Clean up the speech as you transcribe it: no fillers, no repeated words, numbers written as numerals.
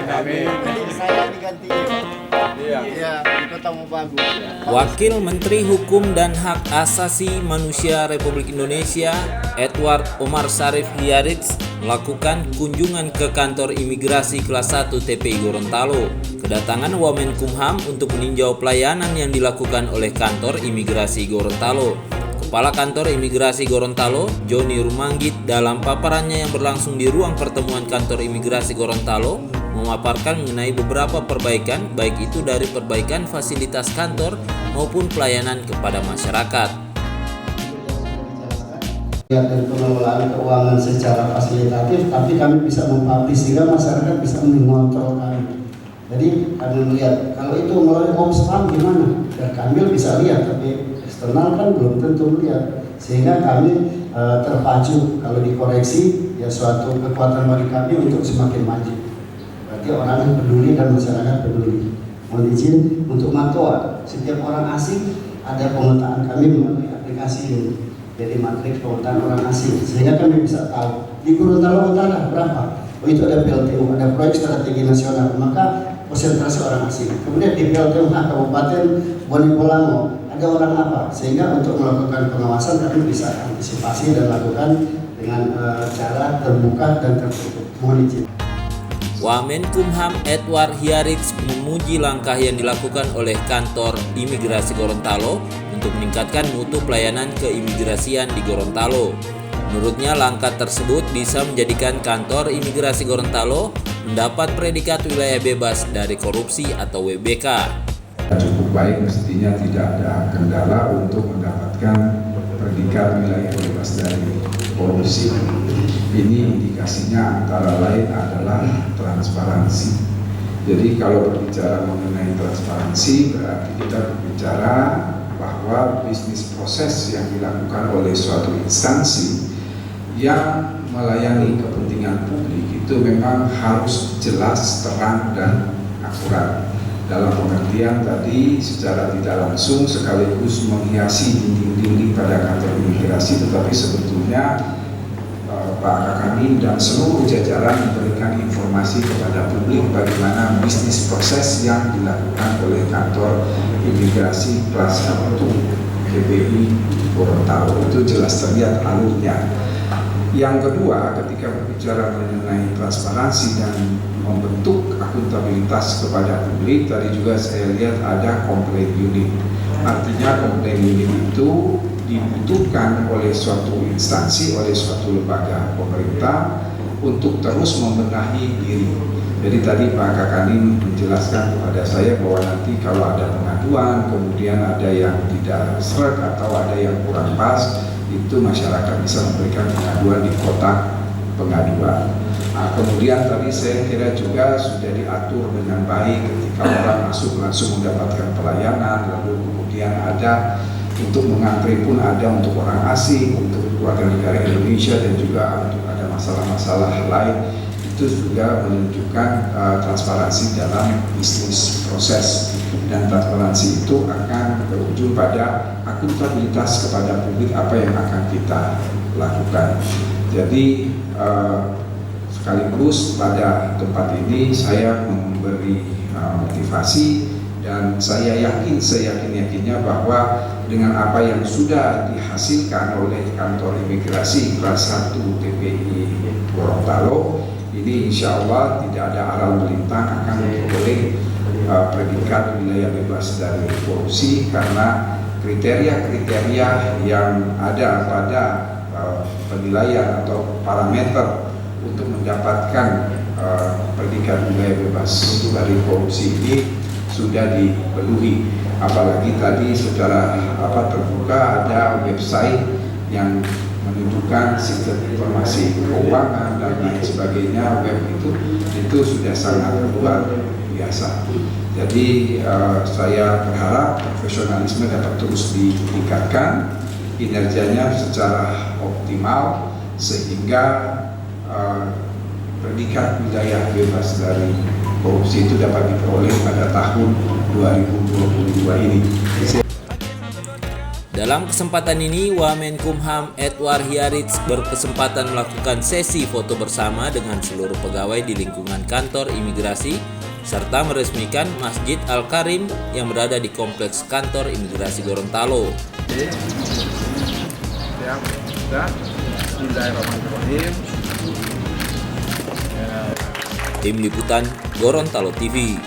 Amin. Jadi saya diganti Iya. di Kota Mobagu. Wakil Menteri Hukum dan Hak Asasi Manusia Republik Indonesia, Edward Omar Syarif Hiarits, melakukan kunjungan ke kantor imigrasi kelas 1 TPI Gorontalo. Kedatangan Wamenkumham untuk meninjau pelayanan yang dilakukan oleh kantor imigrasi Gorontalo. Kepala Kantor Imigrasi Gorontalo, Joni Rumanggit, dalam paparannya yang berlangsung di ruang pertemuan Kantor Imigrasi Gorontalo, memaparkan mengenai beberapa perbaikan, baik itu dari perbaikan fasilitas kantor maupun pelayanan kepada masyarakat. Dan pengelolaan keuangan secara fasilitatif, tapi kami bisa mempublish sehingga masyarakat bisa mengontrol kami. Jadi kami melihat kalau itu melalui Omspam gimana, ya kami bisa lihat, tapi eksternal kan belum tentu melihat, sehingga kami terpacu kalau dikoreksi ya suatu kekuatan bagi kami untuk semakin maju. Berarti orang peduli dan masyarakat peduli. Mohon izin untuk Matoa, setiap orang asing ada pemetaan kami melalui aplikasi ini. Jadi matriks pemetaan orang asing, sehingga kami bisa tahu di Gorontalo Utara berapa. Oh itu ada PLTU, ada proyek strategi nasional, maka konsentrasi orang asing. Kemudian di PLTU Kabupaten Bone Bolango ada orang apa, sehingga untuk melakukan pengawasan kami bisa antisipasi dan lakukan dengan cara terbuka dan tertutup. Mohon izin. Wamenkumham Edward Hiarits memuji langkah yang dilakukan oleh kantor imigrasi Gorontalo untuk meningkatkan mutu pelayanan keimigrasian di Gorontalo. Menurutnya langkah tersebut bisa menjadikan kantor imigrasi Gorontalo mendapat predikat wilayah bebas dari korupsi atau WBK. Cukup baik, mestinya tidak ada kendala untuk mendapatkan predikat wilayah bebas dari korupsi. Ini indikasinya antara lain adalah transparansi. Jadi kalau berbicara mengenai transparansi berarti kita berbicara bahwa bisnis proses yang dilakukan oleh suatu instansi yang melayani kepentingan publik itu memang harus jelas, terang, dan akurat. Dalam pengertian tadi secara tidak langsung sekaligus menghiasi dinding-dinding pada kantor imigrasi, tetapi sebetulnya Pak Kakanin dan seluruh jajaran memberikan informasi kepada publik bagaimana bisnis proses yang dilakukan oleh kantor imigrasi kelas 1 TPI Gorontalo. Itu jelas terlihat alurnya. Yang kedua, ketika berbicara mengenai transparansi dan membentuk akuntabilitas kepada publik, tadi juga saya lihat ada komplain unit. Artinya komplain unit itu dibutuhkan oleh suatu instansi, oleh suatu lembaga pemerintah untuk terus membenahi diri. Jadi tadi Pak Kakanin menjelaskan kepada saya bahwa nanti kalau ada pengaduan, kemudian ada yang tidak seret atau ada yang kurang pas, itu masyarakat bisa memberikan pengaduan di kotak pengaduan. Nah, kemudian tadi saya kira juga sudah diatur dengan baik ketika orang masuk langsung mendapatkan pelayanan, lalu kemudian ada untuk mengantri pun ada untuk orang asing, untuk warga negara Indonesia, dan juga untuk ada masalah-masalah lain. Itu juga menunjukkan transparansi dalam bisnis proses, dan transparansi itu akan berujung pada akuntabilitas kepada publik apa yang akan kita lakukan. Jadi sekaligus pada tempat ini saya memberi motivasi, dan saya yakin seyakin-yakinnya bahwa dengan apa yang sudah dihasilkan oleh kantor imigrasi kelas 1 TPI Gorontalo ini, insya Allah tidak ada aral melintang akan memperoleh predikat wilayah bebas dari korupsi, karena kriteria-kriteria yang ada pada penilaian atau parameter untuk mendapatkan predikat wilayah bebas dari korupsi ini sudah dipenuhi. Apalagi tadi secara terbuka ada website yang menunjukkan sistem informasi keuangan dan lain sebagainya. Web itu sudah sangat luar biasa. Jadi saya berharap profesionalisme dapat terus ditingkatkan, kinerjanya secara optimal, sehingga predikat wilayah bebas dari korupsi itu dapat diperoleh pada tahun 2022 ini. Dalam kesempatan ini, Wamenkumham Edward Hyaritz berkesempatan melakukan sesi foto bersama dengan seluruh pegawai di lingkungan kantor imigrasi serta meresmikan Masjid Al-Karim yang berada di kompleks kantor imigrasi Gorontalo. Bismillahirrahmanirrahim. Tim Liputan Gorontalo TV.